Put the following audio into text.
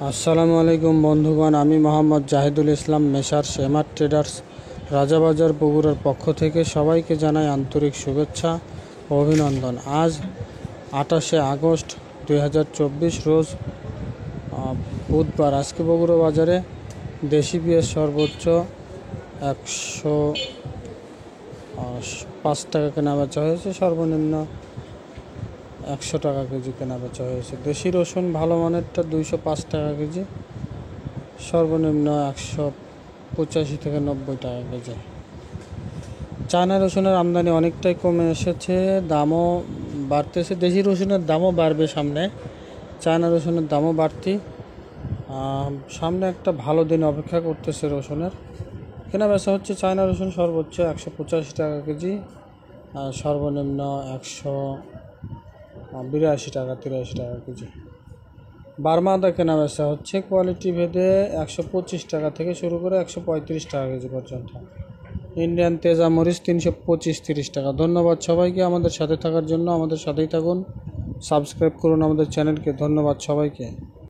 আসসালামু আলাইকুম বন্ধুগণ, আমি মোহাম্মদ জাহিদুল ইসলাম মেসার সেমার ট্রেডার্স রাজাবাজার বগুড়ার পক্ষ থেকে সবাইকে জানাই আন্তরিক শুভেচ্ছা ও অভিনন্দন। আজ 28শে আগস্ট 2024 রোজ বুধবার। আজকে বগুড়া বাজারে দেশি পেঁয়াজ সর্বোচ্চ 105 টাকা কেনা বেচা হয়েছে, সর্বনিম্ন 100 টাকা কেজি কেনা বেচা হয়েছে। দেশি রসুন ভালো মানেরটা 205 টাকা কেজি, সর্বনিম্ন 185 থেকে 90 টাকা কেজি। চায়না রসুনের আমদানি অনেকটাই কমে এসেছে, দামও বাড়তেছে। দেশি রসুনের দামও বাড়বে সামনে, চায়না রসুনের দামও বাড়তি। সামনে একটা ভালো দিন অপেক্ষা করতেছে রসুনের। কেনা বেচা হচ্ছে চায়না রসুন সর্বোচ্চ 185 টাকা কেজি, সর্বনিম্ন 182 টাকা 83 টাকা কেজি। বার্মা আদা কেনা বেচা হচ্ছে কোয়ালিটি ভেদে 125 টাকা থেকে শুরু করে 135 টাকা কেজি পর্যন্ত। ইন্ডিয়ান তেজা মরিচ 325-30 টাকা। ধন্যবাদ সবাইকে আমাদের সাথে থাকার জন্য। আমাদের সাথেই থাকুন, সাবস্ক্রাইব করুন আমাদের চ্যানেলকে। ধন্যবাদ সবাইকে।